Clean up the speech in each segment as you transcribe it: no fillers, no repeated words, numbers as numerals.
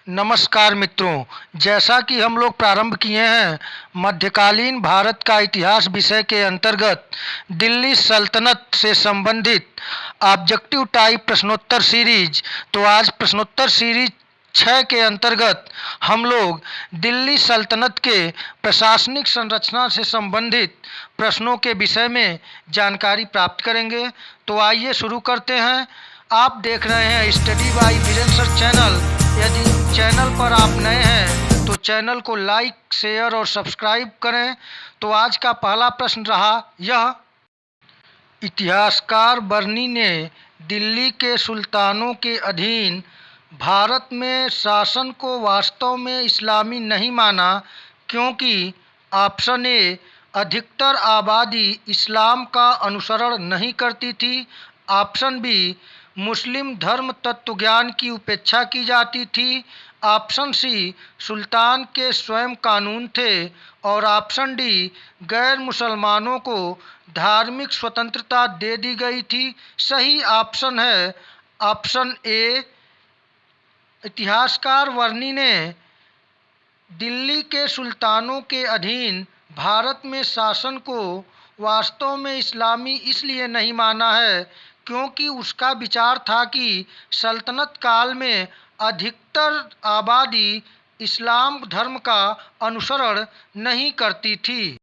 नमस्कार मित्रों, जैसा कि हम लोग प्रारंभ किए हैं मध्यकालीन भारत का इतिहास विषय के अंतर्गत दिल्ली सल्तनत से संबंधित ऑब्जेक्टिव टाइप प्रश्नोत्तर सीरीज। तो आज प्रश्नोत्तर सीरीज 6 के अंतर्गत हम लोग दिल्ली सल्तनत के प्रशासनिक संरचना से संबंधित प्रश्नों के विषय में जानकारी प्राप्त करेंगे। तो आइए शुरू करते हैं। आप देख रहे हैं study by Virendra sir channel. यदि चैनल पर आप नए हैं तो चैनल को लाइक, शेयर और सब्सक्राइब करें। तो आज का पहला प्रश्न रहा यह, इतिहासकार बर्नी ने दिल्ली के सुल्तानों के अधीन भारत में शासन को वास्तव में इस्लामी नहीं माना क्योंकि ऑप्शन ए, अधिकतर आबादी इस्लाम का अनुसरण नहीं करती थी। ऑप्शन बी, मुस्लिम धर्म तत्वज्ञान की उपेक्षा की जाती थी। ऑप्शन सी, सुल्तान के स्वयं कानून थे। और ऑप्शन डी, गैर मुसलमानों को धार्मिक स्वतंत्रता दे दी गई थी। सही ऑप्शन है ऑप्शन ए। इतिहासकार वर्नी ने दिल्ली के सुल्तानों के अधीन भारत में शासन को वास्तव में इस्लामी इसलिए नहीं माना है क्योंकि उसका विचार था कि सल्तनत काल में अधिकतर आबादी इस्लाम धर्म का अनुसरण नहीं करती थी।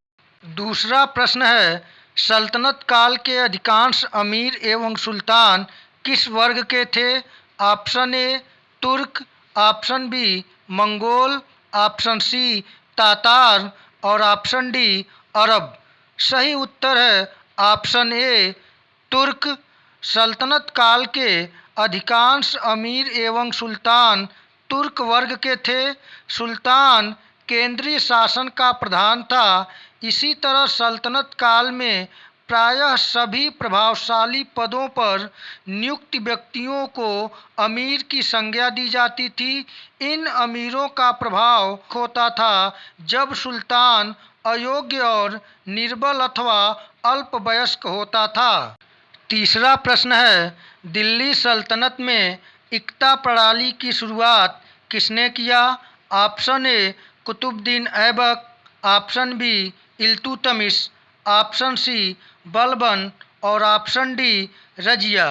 दूसरा प्रश्न है, सल्तनत काल के अधिकांश अमीर एवं सुल्तान किस वर्ग के थे? ऑप्शन ए, तुर्क। ऑप्शन बी, मंगोल। ऑप्शन सी, तातार। और ऑप्शन डी, अरब। सही उत्तर है ऑप्शन ए, तुर्क। सल्तनत काल के अधिकांश अमीर एवं सुल्तान तुर्क वर्ग के थे। सुल्तान केंद्रीय शासन का प्रधान था। इसी तरह सल्तनत काल में प्रायः सभी प्रभावशाली पदों पर नियुक्त व्यक्तियों को अमीर की संज्ञा दी जाती थी। इन अमीरों का प्रभाव होता था जब सुल्तान अयोग्य और निर्बल अथवा अल्पवयस्क होता था। तीसरा प्रश्न है, दिल्ली सल्तनत में इक्ता प्रणाली की शुरुआत किसने किया? Option A, Qutubuddin Aibak. Option B, Iltutmish. Option C, Balban. और ऑप्शन डी, रजिया।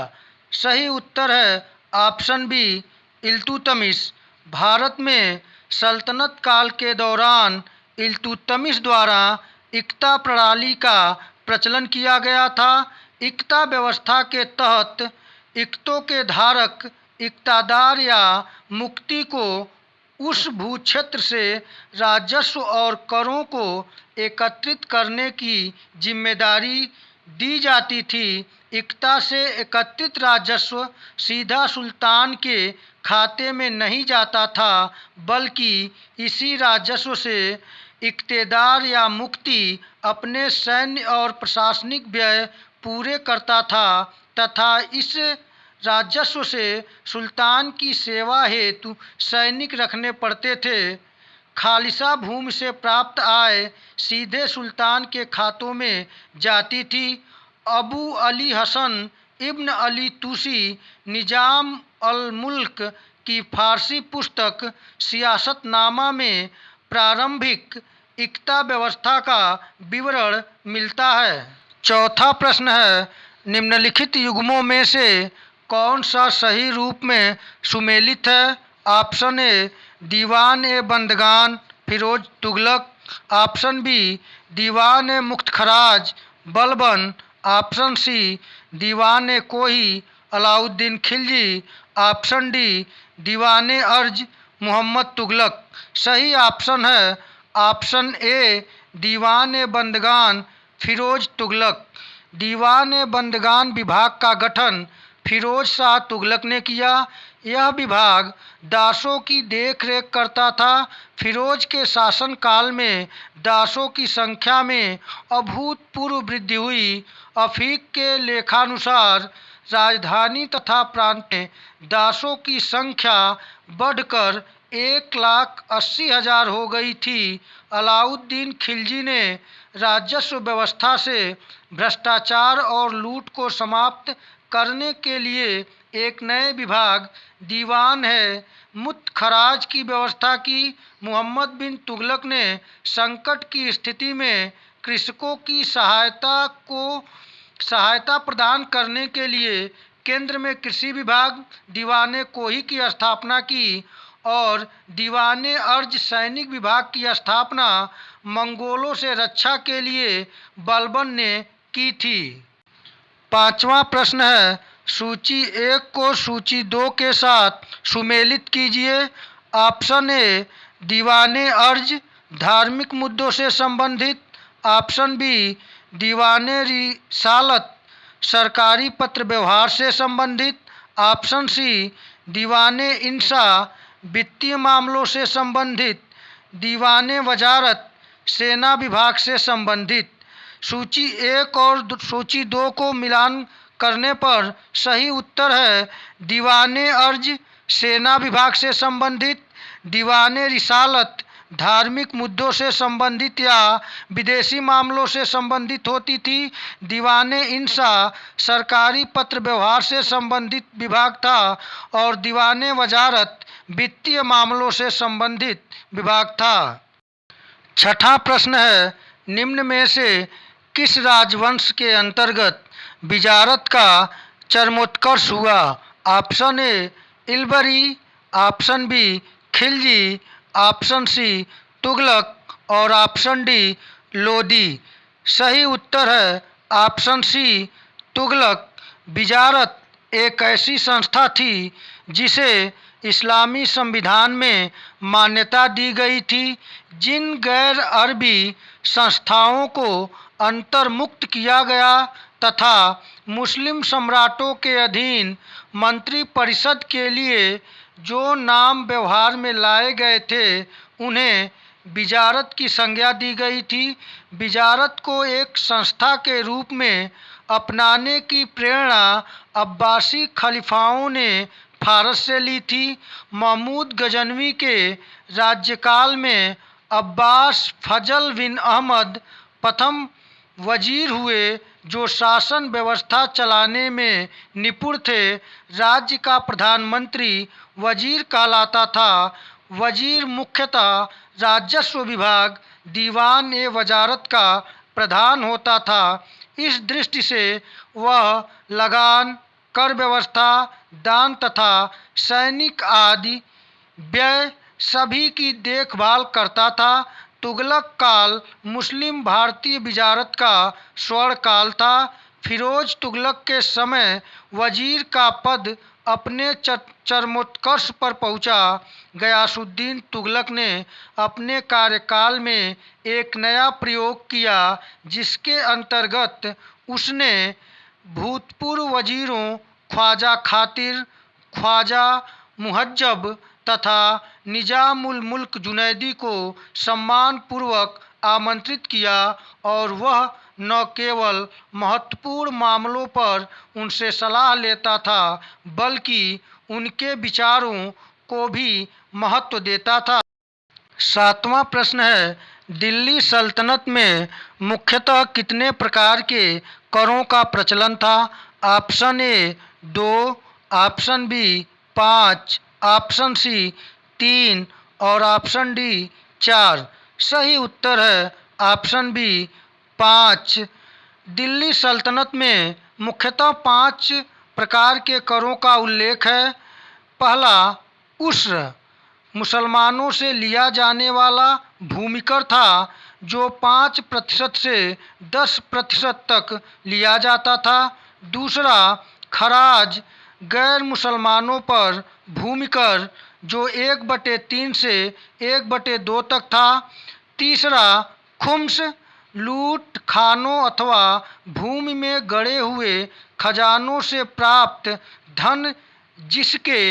सही उत्तर है ऑप्शन बी, इल्तुतमिश। भारत में सल्तनत काल के दौरान इल्तुतमिश द्वारा इक्ता प्रणाली का प्रचलन किया गया था। इक्ता व्यवस्था के तहत इक्तों के धारक इक्तादार या मुक्ति को उस भूक्षेत्र से राजस्व और करों को एकत्रित करने की जिम्मेदारी दी जाती थी। इक्ता से एकत्रित राजस्व सीधा सुल्तान के खाते में नहीं जाता था, बल्कि इसी राजस्व से इक्तेदार या मुक्ति अपने सैन्य और प्रशासनिक व्यय पूरे करता था तथा इस राजस्व से सुल्तान की सेवा हेतु सैनिक रखने पड़ते थे। खालिसा भूमि से प्राप्त आय सीधे सुल्तान के खातों में जाती थी। अबू अली हसन इब्न अली तूसी निजाम अल मुल्क की फारसी पुस्तक सियासतनामा में प्रारंभिक इक्ता व्यवस्था का विवरण मिलता है। चौथा प्रश्न है, निम्नलिखित युग्मों में से कौन सा सही रूप में सुमेलित है? Option A, Diwan e Bandagan Firoz Tughlaq. Option B, Diwan e Mustakhraj Balban. Option C, Diwan e Kohi Alauddin Khilji. Option D, Diwan e Arz Mohammad Tughlaq. सही ऑप्शन है ऑप्शन ए, दीवान ए बंदगान फिरोज तुगलक। दीवान ए बंदगान विभाग का गठन फिरोज शाह तुगलक ने किया। यह विभाग दासों की देखरेख करता था। फिरोज के शासनकाल में दासों की संख्या में अभूतपूर्व वृद्धि हुई। अफीक के लेखानुसार राजधानी तथा प्रांत में दासों की संख्या बढ़कर 1,80,000 हो गई थी। अलाउद्दीन खिलजी ने राजस्व व्यवस्था से भ्रष्टाचार और लूट को समाप्त करने के लिए एक नए विभाग दीवान है मुफ्त खराज की व्यवस्था की। मोहम्मद बिन तुगलक ने संकट की स्थिति में कृषकों की सहायता प्रदान करने के लिए केंद्र में कृषि विभाग दीवाने कोही की स्थापना की और दीवाने अर्ज सैनिक विभाग की स्थापना मंगोलों से रक्षा के लिए बलबन ने की थी। पांचवा प्रश्न है, सूची 1 को सूची 2 के साथ सुमेलित कीजिए। ऑप्शन ए दीवाने अर्ज धार्मिक मुद्दों से संबंधित, ऑप्शन बी दीवाने रिसालत सरकारी पत्र व्यवहार से संबंधित, ऑप्शन सी दीवाने इंसा वित्तीय मामलों से संबंधित, दीवाने वजारत सेना विभाग से संबंधित। सूची 1 और सूची 2 को मिलान करने पर सही उत्तर है दीवाने अर्ज सेना विभाग से संबंधित, दीवाने रिसालत धार्मिक मुद्दों से संबंधित या विदेशी मामलों से संबंधित होती थी, दीवाने इंसा सरकारी पत्र व्यवहार से संबंधित विभाग था और दीवाने वजारत वित्तीय मामलों से संबंधित विभाग था। छठा प्रश्न है, निम्न में से किस राजवंश के अंतर्गत विजारत का चरमोत्कर्ष हुआ? Option A Ilbari, option B Khilji, option C Tughlaq और ऑप्शन डी लोदी। सही उत्तर है ऑप्शन सी तुगलक। विजारत एक ऐसी संस्था थी जिसे इस्लामी संविधान में मान्यता दी गई थी। जिन गैर अरबी संस्थाओं को अंतर्मुक्त किया गया तथा मुस्लिम सम्राटों के अधीन मंत्री परिषद के लिए जो नाम व्यवहार में लाए गए थे उन्हें विजारत की संज्ञा दी गई थी। विजारत को एक संस्था के रूप में अपनाने की प्रेरणा अब्बासी खलीफाओं ने फारस से ली थी। महमूद गजनवी के राज्यकाल में अब्बास फजल बिन अहमद प्रथम वजीर हुए जो शासन व्यवस्था चलाने में निपुण थे। राज्य का प्रधानमंत्री वजीर कहलाता था। वजीर मुख्यतः राजस्व विभाग दीवान ए वजारत का प्रधान होता था। इस दृष्टि से वह लगान, कर व्यवस्था, दान तथा सैनिक आदि व्यय सभी की देखभाल करता था। तुगलक काल मुस्लिम भारतीय विजारत का स्वर्ण काल था। फिरोज तुगलक के समय वजीर का पद अपने चरमोत्कर्ष पर पहुंचा। गयासुद्दीन तुगलक ने अपने कार्यकाल में एक नया प्रयोग किया जिसके अंतर्गत उसने भूतपूर्व वजीरों ख्वाजा खातिर, ख्वाजा मुहज्जब तथा निजामुल मुल्क जुनैदी को सम्मानपूर्वक आमंत्रित किया और वह न केवल महत्वपूर्ण मामलों पर उनसे सलाह लेता था बल्कि उनके विचारों को भी महत्व देता था। सातवां प्रश्न है, दिल्ली सल्तनत में मुख्यतः कितने प्रकार के करों का प्रचलन था? Option A 2, option B 5, option C 3 और ऑप्शन डी 4। सही उत्तर है ऑप्शन बी 5। दिल्ली सल्तनत में मुख्यतः 5 प्रकार के करों का उल्लेख है। पहला उस्र, मुसलमानों से लिया जाने वाला भूमिकर था जो 5% से 10% तक लिया जाता था। दूसरा खराज, गैर मुसलमानों पर भूमिकर जो 1/3 से 1/2 तक था। तीसरा खुम्स, लूट खानों अथवा भूमि में गड़े हुए खजानों से प्राप्त धन जिसके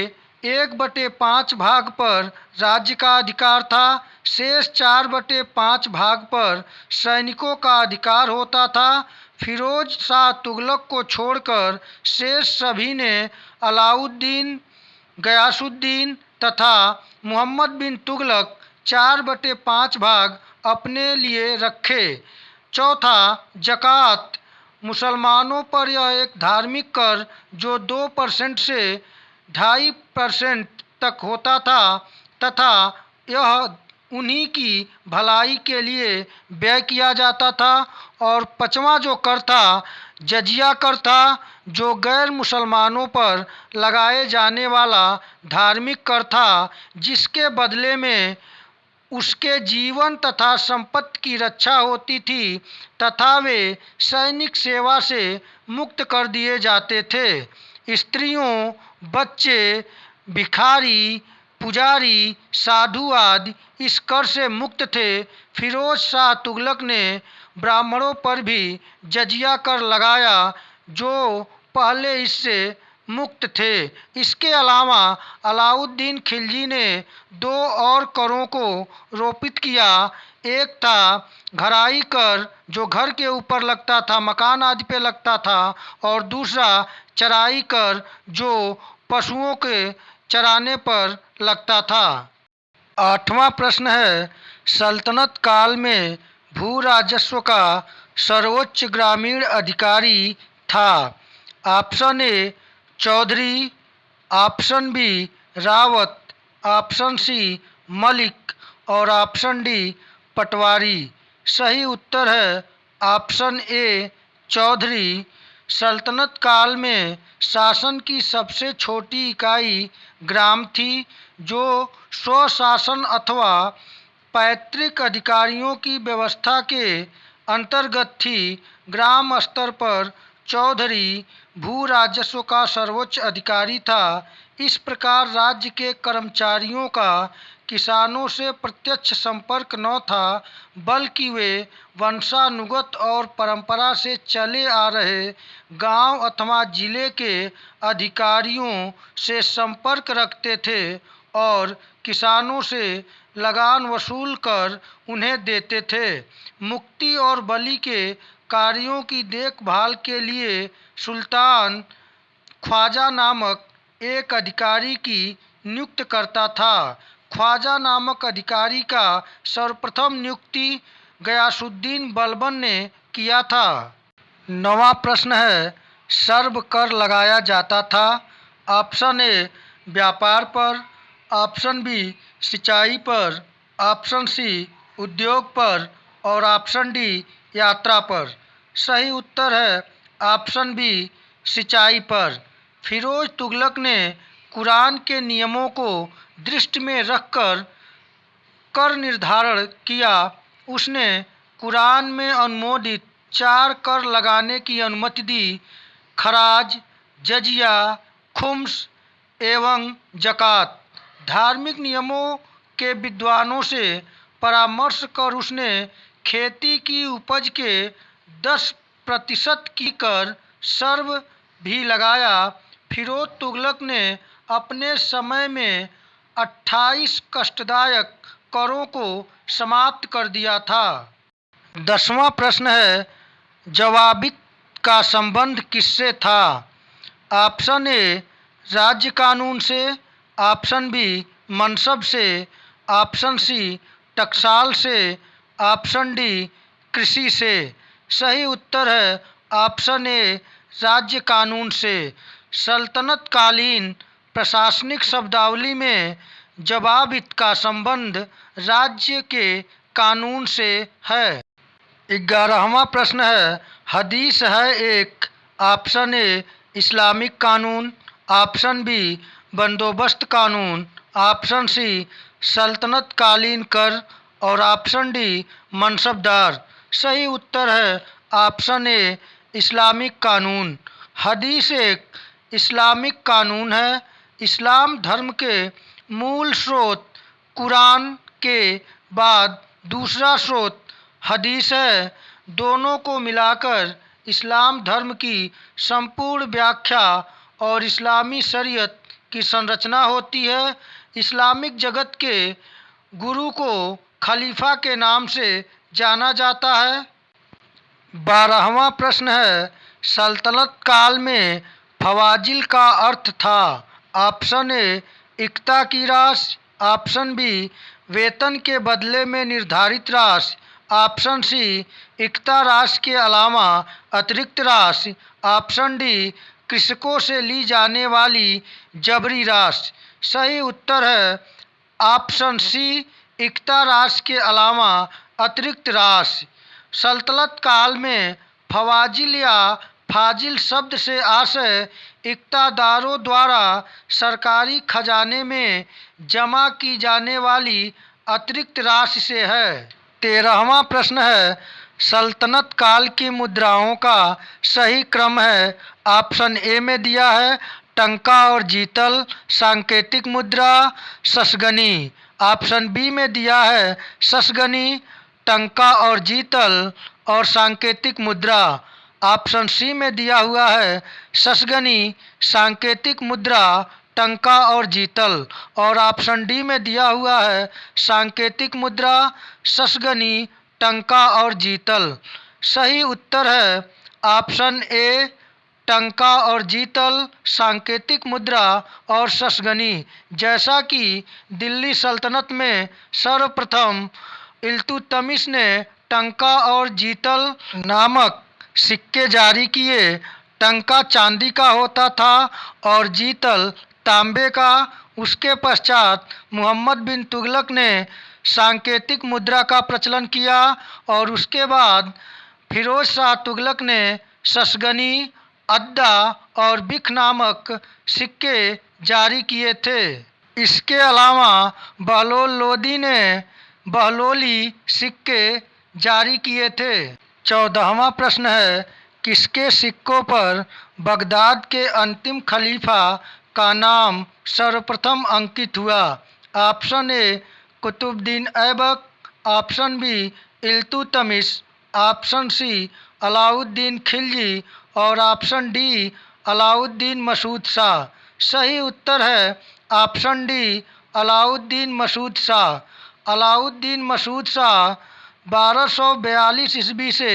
1/5 भाग पर राज्य का अधिकार था। शेष 4/5 भाग पर सैनिकों का अधिकार होता था। फिरोज शाह तुगलक को छोड़कर शेष सभी ने अलाउद्दीन, गयासुद्दीन तथा मोहम्मद बिन तुगलक 4/5 भाग अपने लिए रखे। चौथा जकात, मुसलमानों पर यह एक धार्मिक कर जो 2% से 2.5% तक होता था तथा यह उन्हीं की भलाई के लिए व्यय किया जाता था। और 5वां जो कर था जजिया कर था, जो गैर मुसलमानों पर लगाए जाने वाला धार्मिक कर था, जिसके बदले में उसके जीवन तथा संपत्ति की रक्षा होती थी तथा वे सैनिक सेवा से मुक्त कर दिए जाते थे। स्त्रियों, बच्चे, भिखारी, पुजारी, साधु आदि इस कर से मुक्त थे। फिरोज शाह तुगलक ने ब्राह्मणों पर भी जजिया कर लगाया जो पहले इससे मुक्त थे। इसके अलावा अलाउद्दीन खिलजी ने 2 और करों को रोपित किया। एक था घराई कर जो घर के ऊपर लगता था, मकान आदि पे लगता था, और दूसरा चराई कर जो पशुओं के चराने पर लगता था। 8वां प्रश्न है, सल्तनत काल में भू राजस्व का सर्वोच्च ग्रामीण अधिकारी था। ऑप्शन ए चौधरी, ऑप्शन बी रावत, ऑप्शन सी मलिक और ऑप्शन डी पटवारी। सही उत्तर है ऑप्शन ए चौधरी। सल्तनत काल में शासन की सबसे छोटी इकाई ग्राम थी, जो स्वशासन अथवा पैतृक अधिकारियों की व्यवस्था के अंतर्गत थी। ग्राम स्तर पर चौधरी भू राजस्व का सर्वोच्च अधिकारी था। इस प्रकार राज्य के कर्मचारियों का किसानों से प्रत्यक्ष संपर्क न था, बल्कि वे वंशानुगत और परंपरा से चले आ रहे गांव अथवा जिले के अधिकारियों से संपर्क रखते थे और किसानों से लगान वसूल कर उन्हें देते थे। मुक्ति और बलि के कार्यों की देखभाल के लिए सुल्तान ख्वाजा नामक एक अधिकारी की नियुक्त करता था। ख्वाजा नामक अधिकारी का सर्वप्रथम नियुक्ति गयासुद्दीन बलबन ने किया था। 9वां प्रश्न है, सर्व कर लगाया जाता था। ऑप्शन ए व्यापार पर, ऑप्शन बी सिंचाई पर, ऑप्शन सी उद्योग पर और ऑप्शन डी यात्रा पर। सही उत्तर है ऑप्शन बी सिंचाई पर। फिरोज तुगलक ने कुरान के नियमों को दृष्टि में रखकर कर निर्धारण किया। उसने कुरान में अनुमोदित 4 कर लगाने की अनुमति दी: खराज, जजिया, खुम्स एवं जकात। धार्मिक नियमों के विद्वानों से परामर्श कर उसने खेती की उपज के 10% की कर सर्व भी लगाया। फिरोज तुगलक ने अपने समय में 28 कष्टदायक करों को समाप्त कर दिया था। 10वां प्रश्न है, जवाबित का संबंध किससे था? ऑप्शन ए राज्य कानून से, ऑप्शन बी मनसब से, ऑप्शन सी टकसाल से, ऑप्शन डी कृषि से। सही उत्तर है ऑप्शन ए राज्य कानून से। सल्तनत कालीन प्रशासनिक शब्दावली में जवाबित का संबंध राज्य के कानून से है। 11वां प्रश्न है, हदीस है एक। ऑप्शन ए इस्लामिक कानून, ऑप्शन बी बंदोबस्त कानून, ऑप्शन सी सल्तनत कालीन कर और ऑप्शन डी मनसबदार। सही उत्तर है ऑप्शन ए इस्लामिक कानून। हदीस एक इस्लामिक कानून है। इस्लाम धर्म के मूल स्रोत कुरान के बाद दूसरा स्रोत हदीस है। दोनों को मिलाकर इस्लाम धर्म की संपूर्ण व्याख्या और इस्लामी शरीयत की संरचना होती है। इस्लामिक जगत के गुरु को खलीफा के नाम से जाना जाता है। 12वां प्रश्न है, सल्तनत काल में फवाजिल का अर्थ था। ऑप्शन ए इक्ता की राशि, ऑप्शन बी वेतन के बदले में निर्धारित राशि, ऑप्शन सी एकता राशि के अलावा अतिरिक्त राशि। ऑप्शन डी कृषकों से ली जाने वाली जबरी राशि। सही उत्तर है ऑप्शन सी एकता राशि के अलावा अतिरिक्त राशि। सल्तनत काल में फवाजिल या फाजिल शब्द से आशय इक्तादारों द्वारा सरकारी खजाने में जमा की जाने वाली अतिरिक्त राशि से है। 13वां प्रश्न है सल्तनत काल की मुद्राओं का सही क्रम है। ऑप्शन ए में दिया है टंका और जीतल सांकेतिक मुद्रा ससगनी। ऑप्शन बी में दिया है ससगनी टंका और जीतल और सांकेतिक मुद्रा। ऑप्शन सी में दिया हुआ है ससगनी सांकेतिक मुद्रा टंका और जीतल और ऑप्शन डी में दिया हुआ है सांकेतिक मुद्रा ससगनी टंका और जीतल। सही उत्तर है ऑप्शन ए टंका और जीतल सांकेतिक मुद्रा और ससगनी। जैसा कि दिल्ली सल्तनत में सर्वप्रथम इल्तुतमिश ने टंका और जीतल नामक सिक्के जारी किए। टंका चांदी का होता था और जीतल तांबे का। उसके पश्चात मोहम्मद बिन तुगलक ने सांकेतिक मुद्रा का प्रचलन किया और उसके बाद फिरोज शाह तुगलक ने ससगनी अद्दा और बिख नामक सिक्के जारी किए थे। इसके अलावा बहलोल लोदी ने बहलोली सिक्के जारी किए थे। 14वां प्रश्न है किसके सिक्कों पर बगदाद के अंतिम खलीफा का नाम सर्वप्रथम अंकित हुआ। Option A Qutubuddin Aibak. Option B Iltutmish. Option C Alauddin Khilji और ऑप्शन डी अलाउद्दीन मसूद शाह। सही उत्तर है ऑप्शन डी अलाउद्दीन मसूद शाह। अलाउद्दीन मसूद शाह 1242 ईस्वी से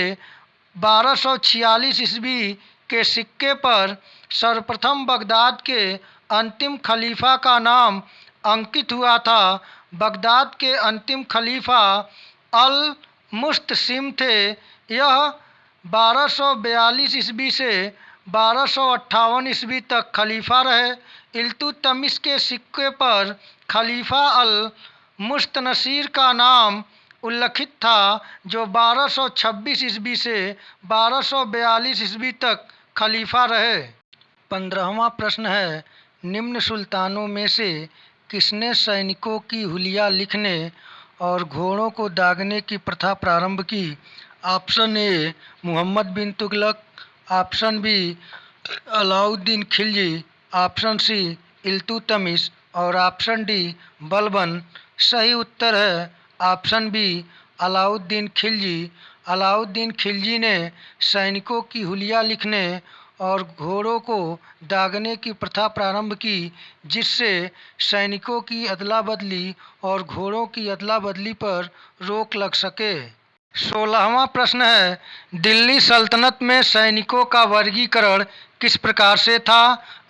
1246 ईस्वी के सिक्के पर सर्वप्रथम बगदाद के अंतिम खलीफा का नाम अंकित हुआ था। बगदाद के अंतिम खलीफा अल मुस्तसिम थे। यह 1242 ईस्वी से 1258 ईस्वी तक खलीफा रहे। इल्तुतमिश के सिक्के पर खलीफा अल मुस्तनसीर का नाम उल्लिखित था जो 1226 ईस्वी से 1242 ईस्वी तक खलीफा रहे। 15वां प्रश्न है निम्न सुल्तानों में से किसने सैनिकों की हुलिया लिखने और घोड़ों को दागने की प्रथा प्रारंभ की। Option A Muhammad bin Tughlaq. Option B Alauddin Khilji. Option C Iltutmish और ऑप्शन डी बलबन। सही उत्तर है ऑप्शन बी अलाउद्दीन खिलजी। अलाउद्दीन खिलजी ने सैनिकों की हुलिया लिखने और घोड़ों को दागने की प्रथा प्रारंभ की जिससे सैनिकों की अदला बदली और घोड़ों की अदला बदली पर रोक लग सके। 16वां प्रश्न है दिल्ली सल्तनत में सैनिकों का वर्गीकरण किस प्रकार से था।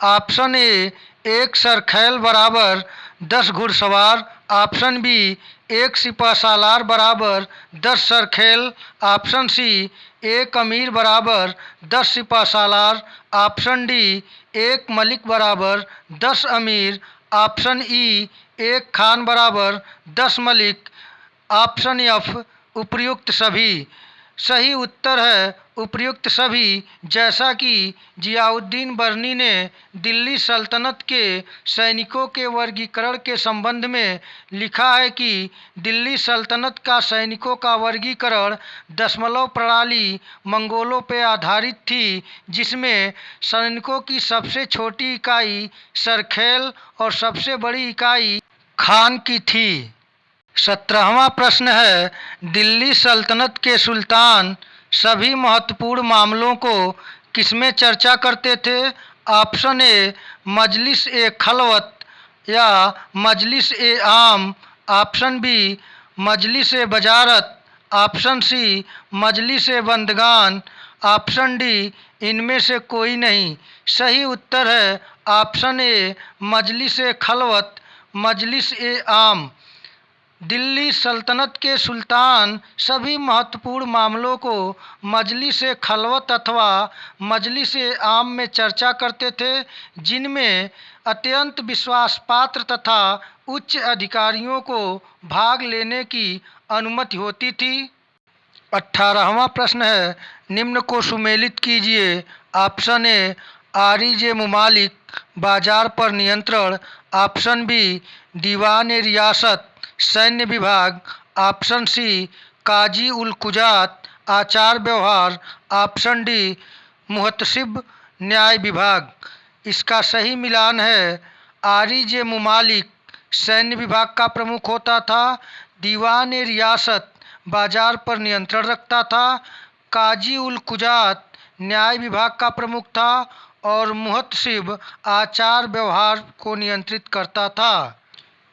ऑप्शन ए 1 सरखैल बराबर 10 घुड़सवार। ऑप्शन बी 1 सिपहसालार बराबर 10 सरखैल। ऑप्शन सी 1 अमीर बराबर 10 सिपहसालार। ऑप्शन डी 1 मलिक बराबर 10 अमीर। ऑप्शन ई 1 खान बराबर 10 मलिक। ऑप्शन एफ उपर्युक्त सभी। सही उत्तर है उपर्युक्त सभी। जैसा कि जियाउद्दीन बर्नी ने दिल्ली सल्तनत के सैनिकों के वर्गीकरण के संबंध में लिखा है कि दिल्ली सल्तनत का सैनिकों का वर्गीकरण दशमलव प्रणाली मंगोलों पर आधारित थी जिसमें सैनिकों की सबसे छोटी इकाई सरखैल और सबसे बड़ी इकाई खान की थी। 17वां प्रश्न है दिल्ली सल्तनत के सुल्तान सभी महत्वपूर्ण मामलों को किसमें चर्चा करते थे। ऑप्शन ए मजलिस ए खलवत या मजलिस ए आम। ऑप्शन बी मजलिस ए बजारत। ऑप्शन सी मजलिस ए बंदगान। ऑप्शन डी इनमें से कोई नहीं। सही उत्तर है ऑप्शन ए मजलिस ए खलवत मजलिस ए आम। दिल्ली सल्तनत के सुल्तान सभी महत्वपूर्ण मामलों को मजलिस खलवत अथवा मजलिस आम में चर्चा करते थे, जिनमें अत्यंत विश्वासपात्र तथा उच्च अधिकारियों को भाग लेने की अनुमति होती थी। 18वां प्रश्न है, निम्न को सुमेलित कीजिए। ऑप्शन ए आरिज मुमालिक, बाजार पर नियंत्रण। ऑप्शन बी दीवान रियासत, सैन्य विभाग। ऑप्शन सी काजी उल कुजात, आचार व्यवहार। ऑप्शन डी मुहतसिब, न्याय विभाग। इसका सही मिलान है आरिज मुमालिक सैन्य विभाग का प्रमुख होता था, दीवान रियासत बाजार पर नियंत्रण रखता था, काजी उल कुजात न्याय विभाग का प्रमुख था और मुहतसिब आचार व्यवहार को नियंत्रित करता था।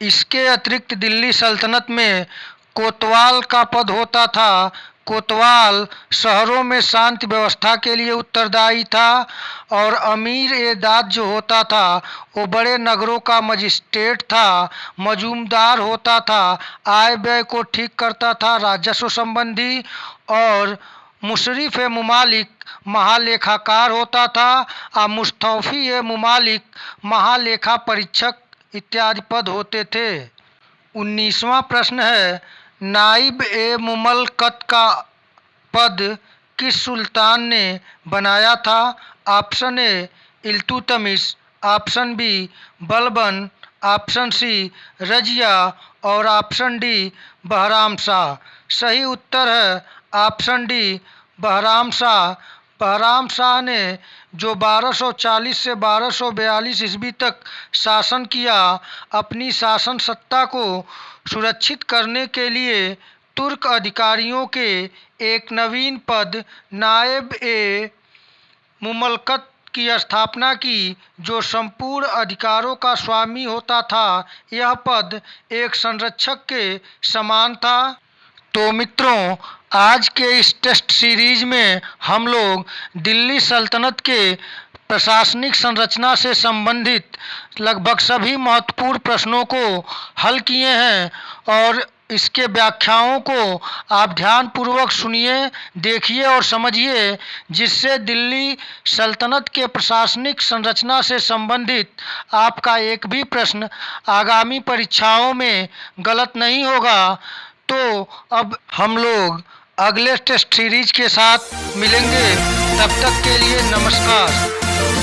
इसके अतिरिक्त दिल्ली सल्तनत में कोतवाल का पद होता था। कोतवाल शहरों में शांति व्यवस्था के लिए उत्तरदायी था और अमीर ए दाद जो होता था वो बड़े नगरों का मजिस्ट्रेट था। मजूमदार होता था, आय व्यय को ठीक करता था राजस्व संबंधी। और मुशरिफ ए मुमालिक महालेखाकार होता था और मुस्तौफी ए मुमालिक महालेखा परीक्षक इत्यादि पद होते थे। 19वां प्रश्न है, नाइब ए मुमलकत का पद किस सुल्तान ने बनाया था? Option A Iltutmish, option B Balban, option C Razia और ऑप्शन डी बहराम शाह। सही उत्तर है ऑप्शन डी बहराम शाह। बहराम शाह ने जो 1240 से 1242 ईस्वी तक शासन किया, अपनी शासन सत्ता को सुरक्षित करने के लिए तुर्क अधिकारियों के एक नवीन पद नायब ए मुमलकत की स्थापना की, जो संपूर्ण अधिकारों का स्वामी होता था। यह पद एक संरक्षक के समान था। तो मित्रों, आज के इस टेस्ट सीरीज में हम लोग दिल्ली सल्तनत के प्रशासनिक संरचना से संबंधित लगभग सभी महत्वपूर्ण प्रश्नों को हल किए हैं और इसके व्याख्याओं को आप ध्यानपूर्वक सुनिए, देखिए और समझिए, जिससे दिल्ली सल्तनत के प्रशासनिक संरचना से संबंधित आपका एक भी प्रश्न आगामी परीक्षाओं में गलत नहीं होगा। तो अब हम लोग अगले टेस्ट सीरीज के साथ मिलेंगे। तब तक के लिए नमस्कार।